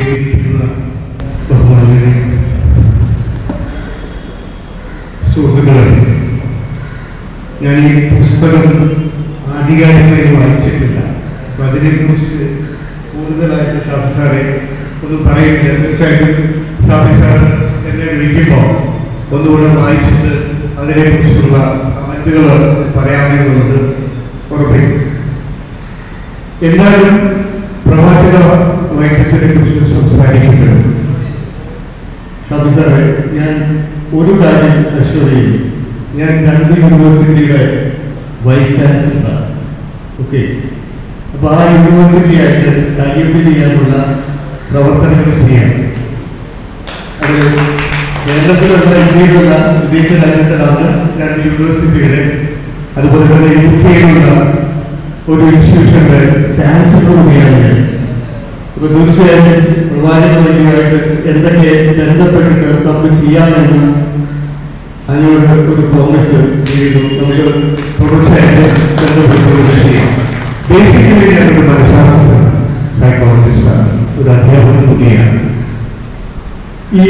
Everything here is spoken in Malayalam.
വേദിയിലിരിക്കുന്ന ബഹുമാന്യരെ, സുഹൃത്തുക്കളെ, ഞാൻ ഈ പുസ്തകം ആധികാരികമായി വായിച്ചിട്ടില്ല. അപ്പം അതിനെക്കുറിച്ച് കൂടുതലായിട്ട് ഷാഫി സാറെ ഒന്നും പറയുന്നില്ല. തീർച്ചയായിട്ടും ഷാഫി സാർ എന്നെ വിളിക്കുമ്പോൾ ഒന്നുകൂടെ വായിച്ചിട്ട് അതിനെക്കുറിച്ചുള്ള കമൻറ്റുകൾ പറയാമെന്നുള്ളത് ഉറപ്പിക്കും. എന്തായാലും പ്രവാചക വൈദ്യത്തിനെ കുറിച്ച് സംസാരിക്കുന്നത് ഷാഫി സാറെ, ഞാൻ ഒരു കാര്യം അഷ്വർ ചെയ്യും. ഞാൻ 2 യൂണിവേഴ്സിറ്റിയുടെ വൈസ് ചാൻസലറാണ്. ഓക്കെ, അപ്പോൾ ആ യൂണിവേഴ്സിറ്റിയായിട്ട് ടൈപ്പ് ചെയ്യാനുള്ള പ്രവർത്തനങ്ങൾ ചെയ്യാം. അത് കേരളത്തിലുള്ള ഇന്ത്യയിലുള്ള വിദേശ രാജ്യത്തിലാണ് 2 യൂണിവേഴ്സിറ്റിയുടെ, അതുപോലെ തന്നെ UK-യിലുള്ള ഒരു ഇൻസ്റ്റിറ്റ്യൂഷന്റെ ചാൻസലർ കൂടിയാണ് ഞാൻ. അപ്പോൾ തീർച്ചയായും പ്രവാചക വൈദ്യമായിട്ട് എന്തൊക്കെ ബന്ധപ്പെട്ടിട്ട് നമുക്ക് ചെയ്യാമെന്ന് അതിനോട് ഒരു പ്രോമിസ് ചെയ്തു. നമുക്ക് തുടർച്ചയായിട്ട് ബന്ധപ്പെട്ടുകൊണ്ട് ചെയ്യാം. ബേസിക്കലി ഞാനൊരു മനഃശാസ്ത്രജ്ഞനാണ്, സൈക്കോളജിസ്റ്റാണ്, ഒരു അധ്യാപകൻ കൂടിയാണ്. ഈ